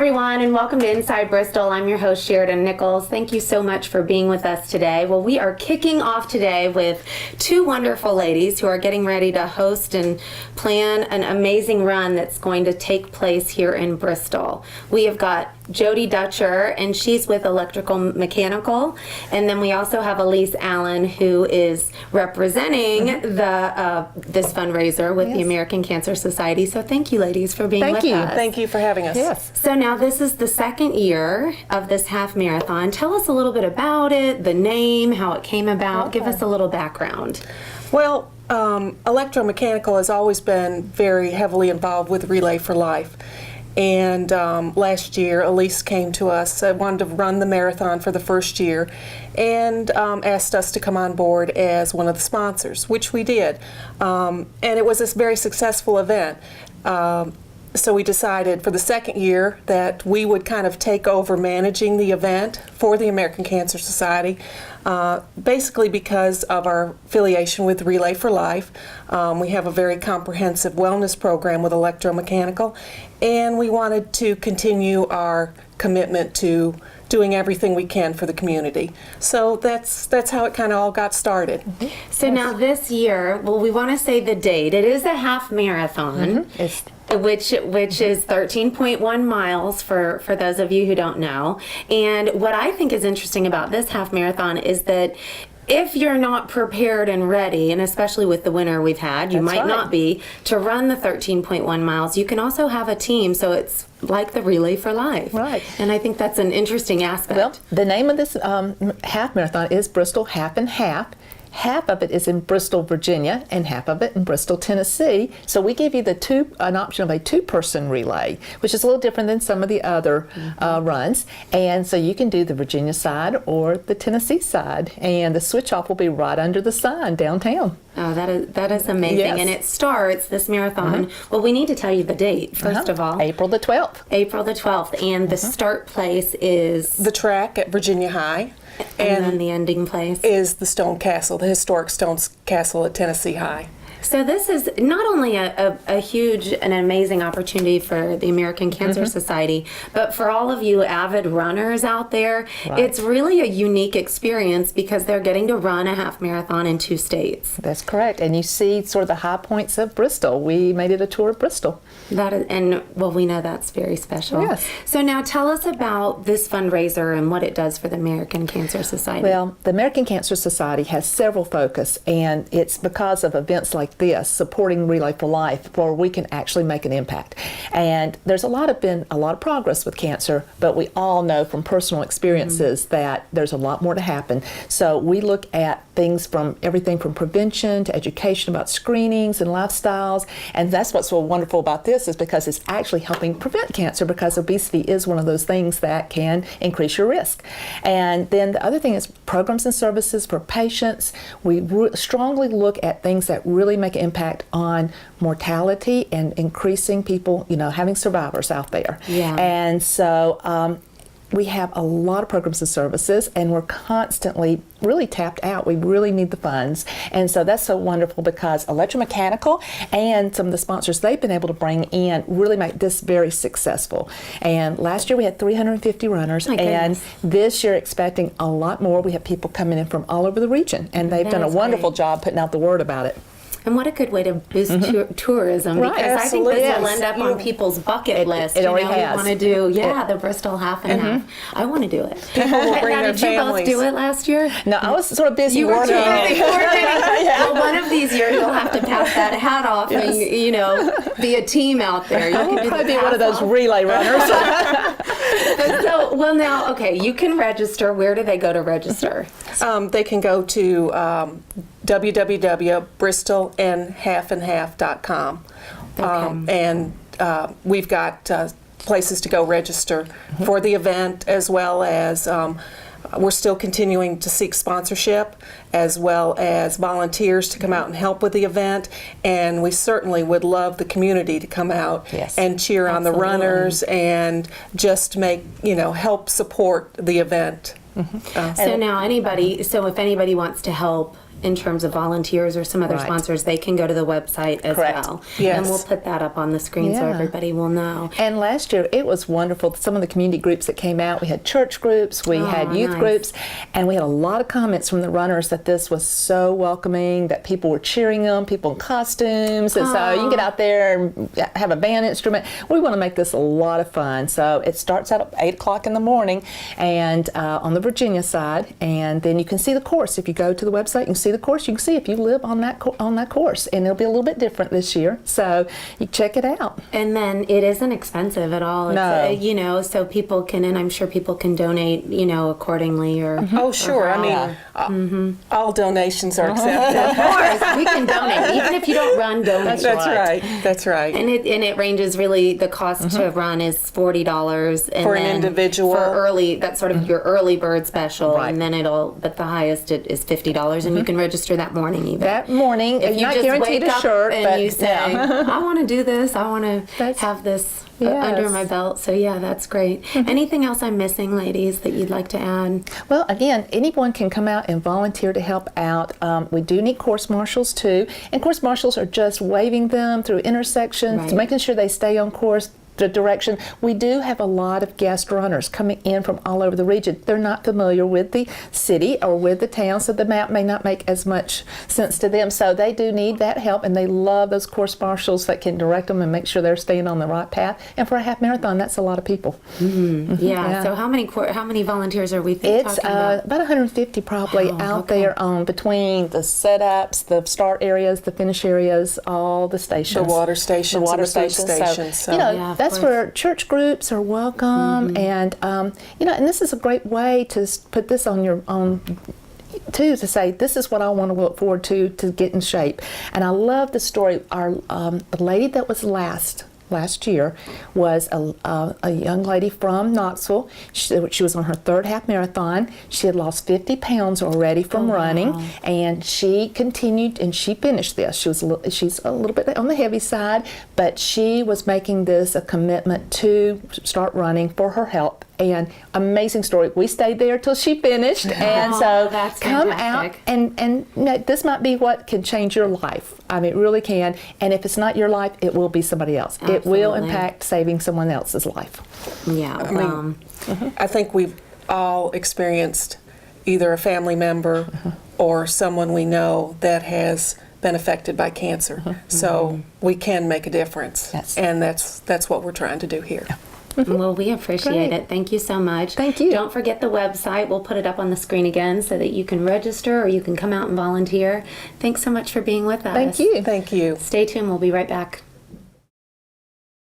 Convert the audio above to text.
everyone, and welcome to Inside Bristol. I'm your host, Sheridan Nichols. Thank you so much for being with us today. Well, we are kicking off today with two wonderful ladies who are getting ready to host and plan an amazing run that's going to take place here in Bristol. We have got Jody Dutcher, and she's with Electrical Mechanical, and then we also have Elise Allen, who is representing this fundraiser with the American Cancer Society. So thank you, ladies, for being with us. Thank you for having us. Yes. So now this is the second year of this half marathon. Tell us a little bit about it, the name, how it came about. Give us a little background. Well, Electromechanical has always been very heavily involved with Relay for Life. And last year, Elise came to us, wanted to run the marathon for the first year, and asked us to come on board as one of the sponsors, which we did. And it was a very successful event. So we decided for the second year that we would kind of take over managing the event for the American Cancer Society, basically because of our affiliation with Relay for Life. We have a very comprehensive wellness program with Electromechanical, and we wanted to continue our commitment to doing everything we can for the community. So that's how it kind of all got started. So now this year, well, we want to say the date. It is a half marathon. Which is 13.1 miles for those of you who don't know. And what I think is interesting about this half marathon is that if you're not prepared and ready, and especially with the winter we've had, you might not be, to run the 13.1 miles, you can also have a team, so it's like the Relay for Life. Right. And I think that's an interesting aspect. Well, the name of this half marathon is Bristol Half and Half. Half of it is in Bristol, Virginia, and half of it in Bristol, Tennessee. So we give you an option of a two-person relay, which is a little different than some of the other runs. And so you can do the Virginia side or the Tennessee side, and the switch-off will be right under the sign downtown. Oh, that is amazing. Yes. And it starts, this marathon, well, we need to tell you the date, first of all. April the 12th. April the 12th. And the start place is? The track at Virginia High. And then the ending place? Is the Stone Castle, the historic Stone Castle at Tennessee High. So this is not only a huge and amazing opportunity for the American Cancer Society, but for all of you avid runners out there, it's really a unique experience because they're getting to run a half marathon in 2 states. That's correct. And you see sort of the high points of Bristol. We made it a tour of Bristol. That is, and well, we know that's very special. Yes. So now tell us about this fundraiser and what it does for the American Cancer Society. Well, the American Cancer Society has several focus, and it's because of events like this, supporting Relay for Life, where we can actually make an impact. And there's been a lot of progress with cancer, but we all know from personal experiences that there's a lot more to happen. So we look at things from everything from prevention to education about screenings and lifestyles, and that's what's so wonderful about this is because it's actually helping prevent cancer, because obesity is one of those things that can increase your risk. And then the other thing is programs and services for patients. We strongly look at things that really make an impact on mortality and increasing people, having survivors out there. Yeah. And so we have a lot of programs and services, and we're constantly really tapped out. We really need the funds. And so that's so wonderful because Electromechanical and some of the sponsors they've been able to bring in really make this very successful. And last year we had 350 runners, and this year expecting a lot more. We have people coming in from all over the region, and they've done a wonderful job putting out the word about it. And what a good way to boost tourism, because I think this will end up on people's bucket list. It already has. We want to do, the Bristol half and half. I want to do it. People will bring their Did families. you both do it last year? No, I was sort of busy You were working. too busy coordinating. Well, one of these years you'll have to pass that hat off and, be a team out there. You can I'll probably be one of those relay runners. So, well now, okay, you can register. Where do they go to register? They can go to www.bristolandhalfandhalf.com. And we've got places to go register for the event, as well as we're still continuing to seek sponsorship, as well as volunteers to come out and help with the event. And we certainly would love the community to come out and cheer on the runners and just help support the event. So now if anybody wants to help in terms of volunteers or some other Right. sponsors, they can go to the website as Correct. well. Yes. And we'll put that up on the screen so Yeah. everybody will know. And last year, it was wonderful. Some of the community groups that came out, we had church groups, we had youth nice. groups, and we had a lot of comments from the runners that this was so welcoming, that people were cheering them, people in costumes, and so you can get out there and have a band instrument. We want to make this a lot of fun. So it starts out at 8 o'clock in the morning and on the Virginia side, and then you can see the course. If you go to the website, you can see the course. You can see if you live on that on that course, and it'll be a little bit different this year. So you check it out. And then it isn't expensive at all. It's, No. you know, so people can, and I'm sure people can donate, you know, accordingly or. Oh, sure. I mean, all donations are accepted. Of course, we can donate, even if you don't run. Donate. That's right. That's right. And it ranges really. The cost to run is $40 and For an then individual. for early. That's sort of your early bird special, Right. and then but the highest is $50, and you can register that morning even. That morning, if you're you not just guaranteed wake a up shirt, and but you say, "I want to do this. I want to That's- have this Yes. under my belt." So yeah, that's great. Anything else I'm missing, ladies, that you'd like to add? Well, again, anyone can come out and volunteer to help out. We do need course marshals too, and course marshals are just waving them through intersections, Right. making sure they stay on course. The direction. We do have a lot of guest runners coming in from all over the region. They're not familiar with the city or with the town, so the map may not make as much sense to them. So they do need that help, and they love those course marshals that can direct them and make sure they're staying on the right path. And for a half marathon, that's a lot of people. Yeah. So how many volunteers are we It's talking about? about 150 probably Wow, out okay. there on between the setups, the start areas, the finish areas, all the stations. The water stations The water and the food stations. stations, So, so- Yeah, of that's course. where church groups are welcome, and and this is a great way to put this on your own too, to say this is what I want to look forward to get in shape. And I love the story. Our the lady that was last year was a young lady from Knoxville. She was on her third half marathon. She had lost 50 pounds already from running, and she continued and she finished this. She's a little bit on the heavy side, but she was making this a commitment to start running for her health. And amazing story. We stayed there till she finished, and so that's come fantastic. out and this might be what can change your life. I mean, it really can. And if it's not your life, it will be somebody else. It will Absolutely. impact saving someone else's life. Yeah. I think we've all experienced either a family member or someone we know that has been affected by cancer. So we can make a difference. Yes. And that's what we're trying to do here. Well, we appreciate Great. it. Thank you so much. Thank you. Don't forget the website. We'll put it up on the screen again so that you can register or you can come out and volunteer. Thanks so much for being with us. Thank you. Thank you. Stay tuned. We'll be right back.